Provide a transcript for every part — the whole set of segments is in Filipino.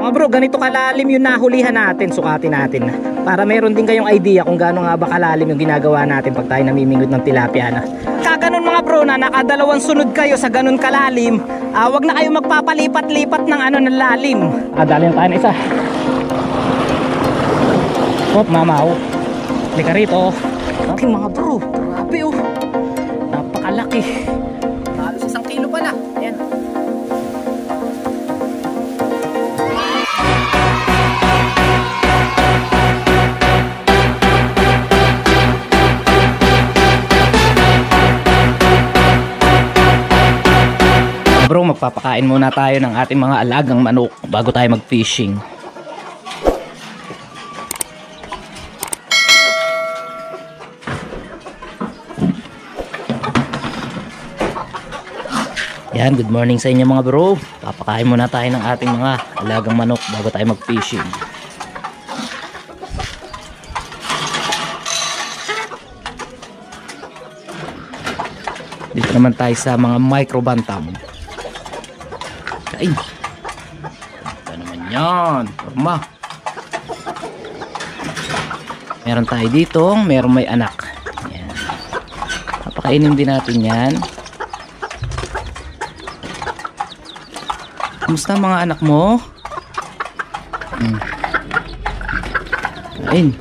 Mga bro, ganito kalalim yung nahulihan natin. Sukatin natin para meron din kayong idea kung gaano nga ba kalalim yung ginagawa natin pag tayo namimingot ng tilapia na. Kaganon mga bro, na nakadalawang sunod kayo sa ganon kalalim, wag na kayo magpapalipat-lipat ng ng lalim. Dali tayo na isa. Hop, mamaw. Lika rito. Okay mga bro, grabe oh. Napakalaki. Halos 1 kilo pala. Ayan. Bro, magpapakain muna tayo ng ating mga alagang manok bago tayo mag-fishing. Yan, good morning sa inyo mga bro. Papakain muna tayo ng ating mga alagang manok bago tayo mag-fishing. Dito naman tayo sa mga micro bantam. Kain. Ito naman yan. Forma. Meron tayo dito. Meron may anak. Yan. Papakainin din natin yan. Kamusta mga anak mo? Kain.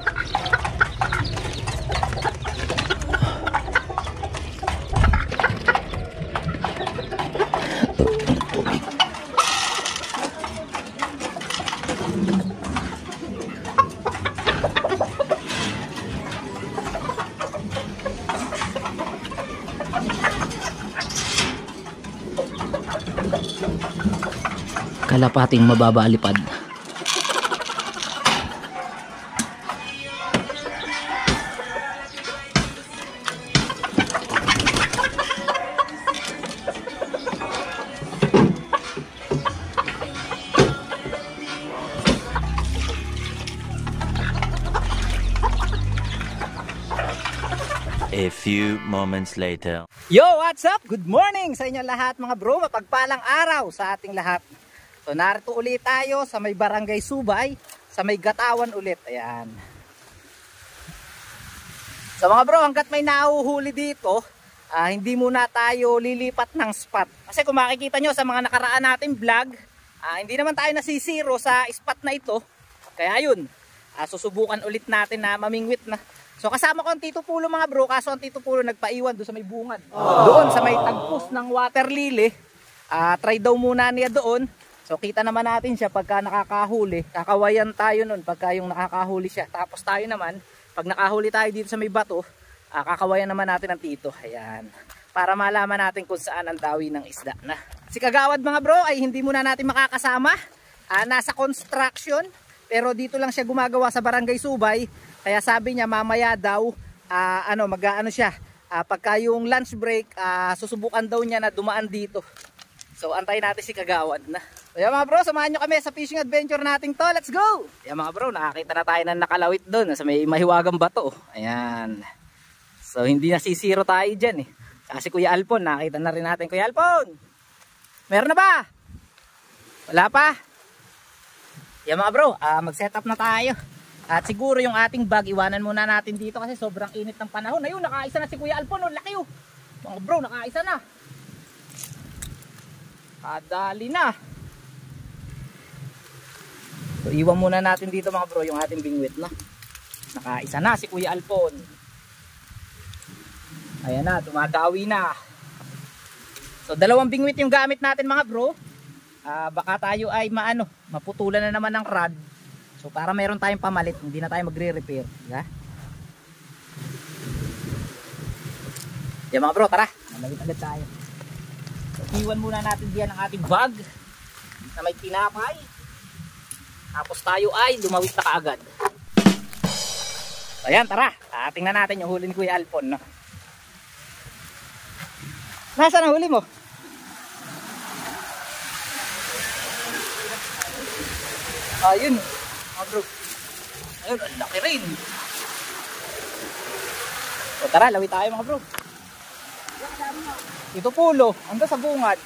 Kalapating mababalipad. A few moments later. Yo, what's up? Good morning sa inyo lahat mga bro. Mapagpalang araw sa ating lahat. So narito ulit tayo sa may Barangay Subay, sa may Gatawan ulit. Ayan. So mga bro, hanggat may nahuhuli dito, hindi muna tayo lilipat ng spot. Kasi kung makikita nyo sa mga nakaraan natin vlog, hindi naman tayo nasisiro sa spot na ito. Kaya yun, susubukan ulit natin na mamingwit na. So kasama ko ang Tito Pulo mga bro, kaso ang Tito Pulo nagpaiwan doon sa may bungad. Doon sa may tagpos ng water lily. Try daw muna niya doon. So kita naman natin siya pagka nakakahuli. Kakawayan tayo nun pagka yung nakakahuli siya. Tapos tayo naman, pag nakahuli tayo dito sa may bato, kakawayan naman natin ang Tito. Ayan. Para malaman natin kung saan ang dawi ng isda na. Si Kagawad mga bro ay hindi muna natin makakasama. Nasa construction. Pero dito lang siya gumagawa sa Barangay Subay. Kaya sabi niya mamaya daw, mag-aano siya. Pagka yung lunch break, susubukan daw niya na dumaan dito. So antayin natin si Kagawad na. So yan mga bro, samahan nyo kami sa fishing adventure natin to. Let's go! Yan mga bro, nakakita na tayo ng nakalawit doon sa may mahiwagang bato. Ayan. So hindi nasisiro tayo dyan eh. Kasi Kuya Alpon, nakita na rin natin. Kuya Alpon! Meron na ba? Wala pa? Yan mga bro, mag-set up na tayo. At siguro yung ating bag, iwanan muna natin dito kasi sobrang init ng panahon. Ayun, nakaisa na si Kuya Alpon. Oh, laki oh. Mga bro, nakaisa na. Dali na. So iwan muna natin dito mga bro yung ating bingwit na. Nakaisa na si Kuya Alpon. Ayan na, dumadawi na. So 2 bingwit yung gamit natin mga bro. Baka tayo ay maputulan na naman ng rod. So para meron tayong pamalit, hindi na tayo magre-repair. Diba? Yan mga bro, tara. Malawit agad tayo. So iwan muna natin diyan ang ating bag na may tinapay. Tapos tayo ay dumawit na kaagad. So ayan, tara. Tingnan natin yung huli ni Kuya Alpon. No? Nasaan ang huli mo? Ayun. Bro. Ayun, ang laki rin. So tara, lawit tayo mga bro. Ito pulo, hanggang sa bungad.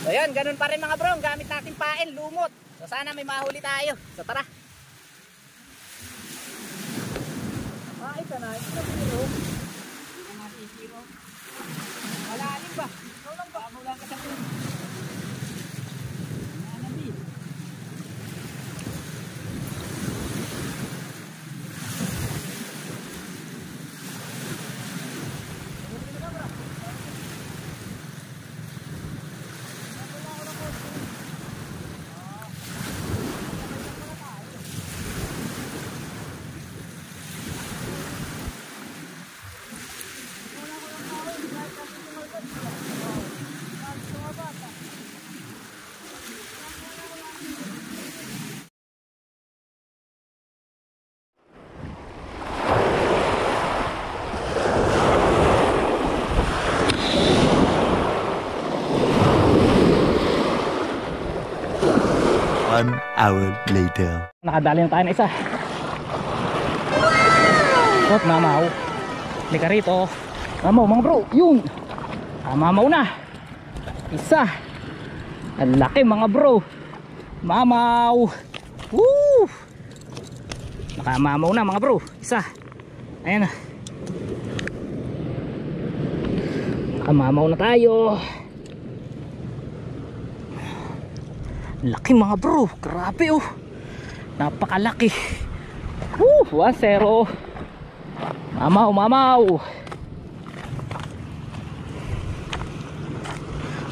So yun, ganun pa rin mga bro, ang gamit natin pain, lumot. So sana may mahuli tayo. So tara. Ito na, ito na zero. Hindi na natin zero. Malalim ba? Ikaw lang ba? Amulan ka sa zero. Malalim. One hour later. Nakadali na tayo na isa. Wow! Mamaw. Hindi ka rito. Mamaw mga bro. Yun. Mamaw na. Isa. Ang laki mga bro. Mamaw. Woo! Nakamamaw na mga bro. Isa. Ayan na. Nakamamaw na tayo. Laki mga bro, grabe oh. Napakalaki. 1-0. Mamaw, mamaw.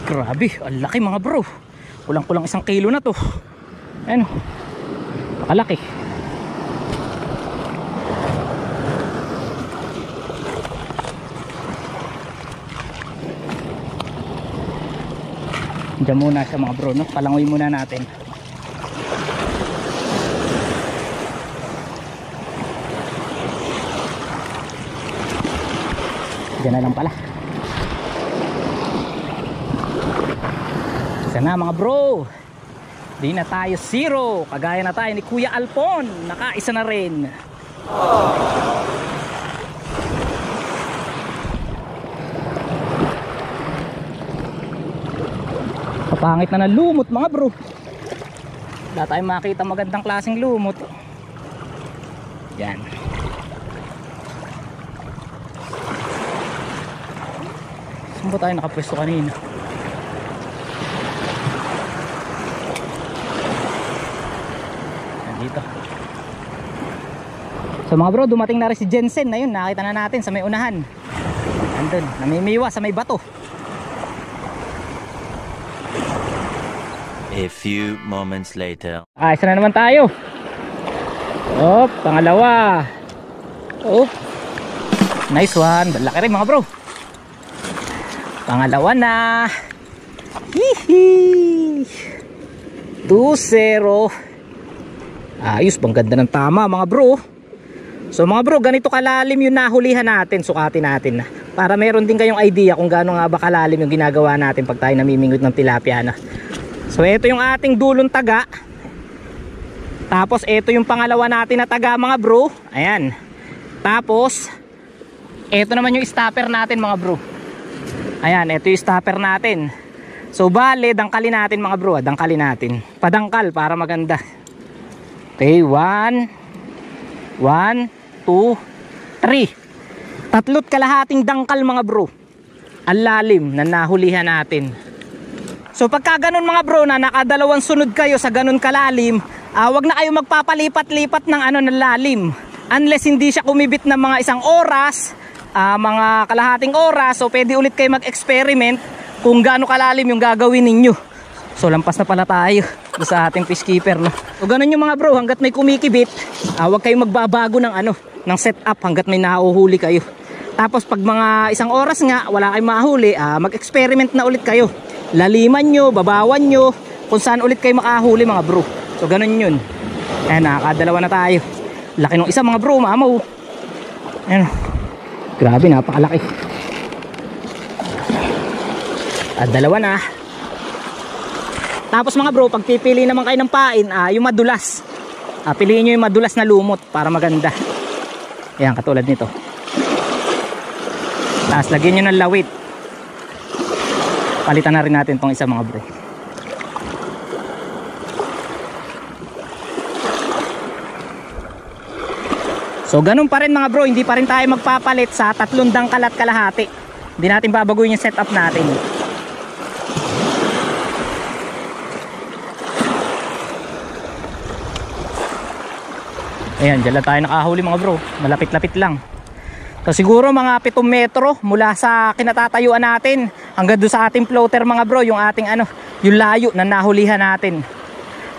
Grabe, ang laki mga bro. Kulang-kulang 1 kilo na to. Ayan, napakalaki. Diyan muna siya mga bro, no? Palangoy muna natin. Diyan na lang pala. Isa na mga bro. Di na tayo 0. Kagaya na tayo ni Kuya Alpon. Nakaisa na rin. Pangit na ng lumot mga bro. Wala tayong makita magandang klaseng lumot. Yan. Saan ba tayo nakapwesto kanina? Nandito. So mga bro, dumating na rin si Jensen na yun. Nakita na natin sa may unahan. Andun, namimiwa sa may bato. A few moments later. Isa na naman tayo. Oh, pangalawa. Oh. Nice one. Laki rin mga bro. Pangalawa na. Hihi. 2-0. Ayos, bang ganda ng tama mga bro. So mga bro, ganito kalalim yung nahulihan natin. Sukatin natin na. Para meron din kayong idea kung gaano nga ba kalalim yung ginagawa natin pag tayo namimingot ng tilapia na. So ito yung ating dulong taga. Tapos ito yung pangalawa natin na taga mga bro. Ayan. Tapos ito naman yung stopper natin mga bro. Ayan, ito yung stopper natin. So bale, dangkalin natin mga bro. Dangkalin natin. Padangkal para maganda. Okay, 1 2 3. Tatlot kalahating dangkal mga bro. Ang lalim na nahulihan natin. So pagka ganun mga bro na nakadalawang sunod kayo sa ganun kalalim, wag na kayo magpapalipat-lipat ng ng lalim. Unless hindi siya kumibit ng mga 1 oras, mga kalahating oras, so pwede ulit kayo mag-experiment kung gaano kalalim yung gagawin ninyo. So lampas na pala tayo sa ating fish keeper, no? So ganun yung mga bro, hanggat may kumikibit, wag kayong magbabago ng ng setup hanggat may nahuhuli kayo. Tapos pag mga 1 oras nga wala kayong mahuli, mag-experiment na ulit kayo. Laliman nyo, babawan nyo, kung saan ulit kayo makahuli mga bro. So ganun yun. Ayan, nakakadalawa na tayo. Laki nung isa mga bro, mamaw. Ayan, grabe, napakalaki. Dalawa na. Tapos mga bro, pag pipili naman kayo ng pain, yung madulas, piliin nyo yung madulas na lumot para maganda. Ayan, katulad nito. Tapos lagyan nyo ng lawit. Palitan na rin natin tong isa mga bro. So ganun pa rin mga bro, hindi pa rin tayo magpapalit sa 3 dangkal at kalahati. Hindi natin babaguhin yung setup natin. Ayan, dyan lang tayo nakahuli mga bro. Malapit-lapit lang. So siguro mga 7 metro mula sa kinatatayuan natin hanggang doon sa ating floater mga bro, yung ating yung layo na nahulihan natin.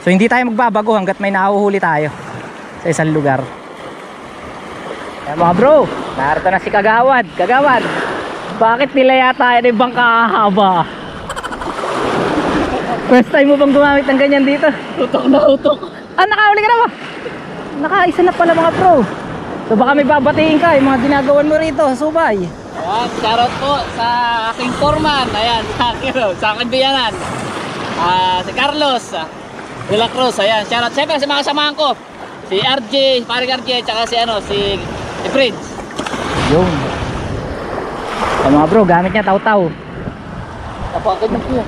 So hindi tayo magbabago hanggat may nahuhuli tayo sa isang lugar. Ayan mga bro, narito na si Kagawad. Kagawad, bakit nilaya tayo ng ibang kahaba? First time mo bang gumamit ng ganyan dito? Utok na utok. Ah, nakahuli ka na ba? Nakaisa na pala mga bro. So baka may babatiin ka, yung mga ginagawan mo rito sa subay. Ayan, shoutout po sa aking foreman. Ayan, sa aking biyanan. Si Carlos de la Cruz. Ayan, shoutout. Siyempre sa mga samahan ko. Si RJ, paring RJ, tsaka si Prince. Yun. So mga bro, gamit niya taw-taw. Napakagod na po.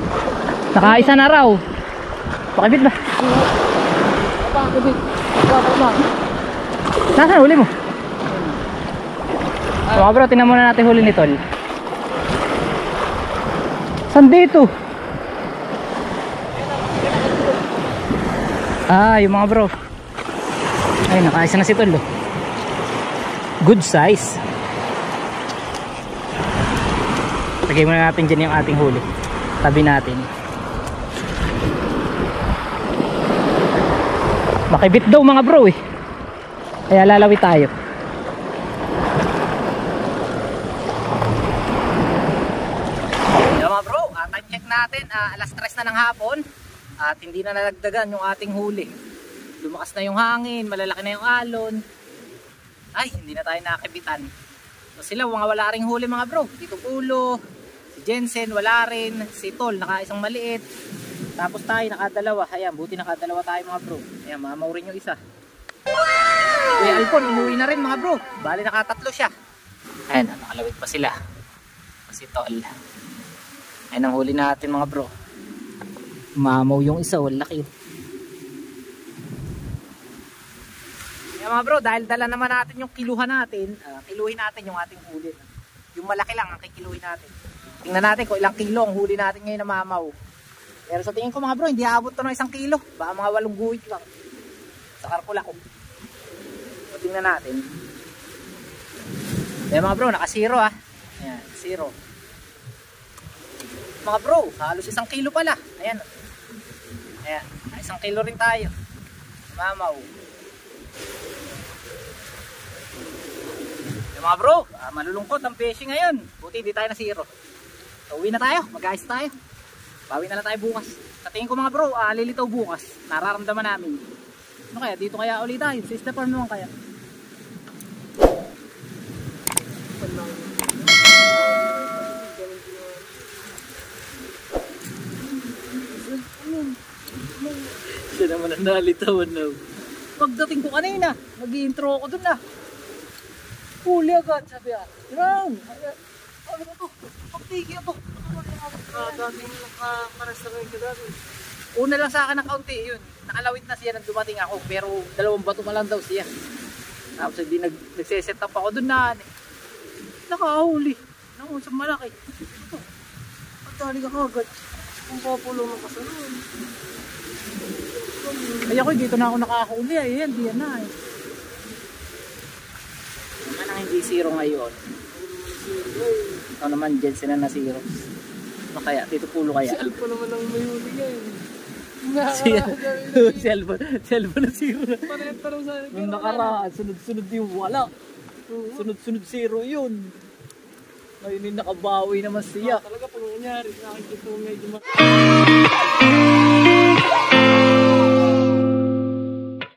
Nakaisa na raw. Pakibit ba? Napakagod. Napakagod na. Nasaan huli mo? So mga bro, tingnan muna natin huli ni Tol. Saan dito? Ah, yung mga bro. Ay, nakaisa na si Tol. Good size. Lagay muna natin dyan yung ating huli. Tabi natin. Makibit daw mga bro eh. Kaya lalawi tayo. Mga bro, time check natin, alas 3 na ng hapon. At hindi na nalagdagan yung ating huli. Lumakas na yung hangin, malalaki na yung alon. Ay, hindi na tayo nakakibitan. So sila, wala ring huli mga bro. Tito Pulo, si Jensen, wala rin. Si Tol, nakaisang maliit. Tapos tayo, nakadalawa. Ayan, buti nakadalawa tayo mga bro. Ayan, mamaw rin yung isa. Kuya Alpon, umuwi na rin mga bro. Bali nakatatlo siya. Ayan, nakalawit pa sila. Si Tol. Ayan ang huli natin mga bro. Mamaw yung isa, wala laki. Ayan mga bro, dahil dala naman natin yung kiluhan natin, kiluhin natin yung ating huli. Yung malaki lang ang kikiluhin natin. Tingnan natin kung ilang kilo ang huli natin ngayon na mamaw. Pero sa tingin ko mga bro, hindi aabot to ng 1 kilo. Baka mga 8 guhit lang. Sa karpula ko. So tingnan natin. Ayan mga bro, naka 0 ah. Ayan, 0. Mga bro, halos 1 kilo pala. Ayan. Ayan, 1 kilo rin tayo. Mamaw. Ayan mga bro, malulungkot ang fishing ngayon. Buti hindi tayo na 0. So uwi na tayo, mag-ayos tayo. Bawi na lang tayo bukas. Sa tingin ko mga bro, lilitaw bukas. Nararamdaman namin. Ano kaya? Dito kaya ulit tayo. Sa isla farm naman kaya. Siya naman ang nalitawan na. Pagdating ko kanina, nag-i-intro ako dun na. Huli agad, sabi ah. Drown! Sabi ko to, pagtigi ako. Dating nakaparestaurant ka dati. Una lang sa akin ng kaunti yun. Nakalawit na siya nang dumating ako, pero 2 bato pa lang daw siya. Tapos hindi nagse-set up ako dun na. Nakahuli. Naku, sa malaki. Ito. Pagtali ka kagad. Kung papulong ng kasaroon. Ay ako, dito na ako nakahuli. Ayan, diyan na eh. Naman ang hindi 0 ngayon. Ito naman, Jensen na 0. Ano kaya? Tito Pulo kaya? Si Alpo naman ang may huli yan. Si Alpo na 0 na. Parang sa Nung nakaraan, sunod-sunod yung wala. Sunod-sunod 0 yun. Ngayon yung nakabawi naman siya. talaga pag nangyari, nakikita mo medyo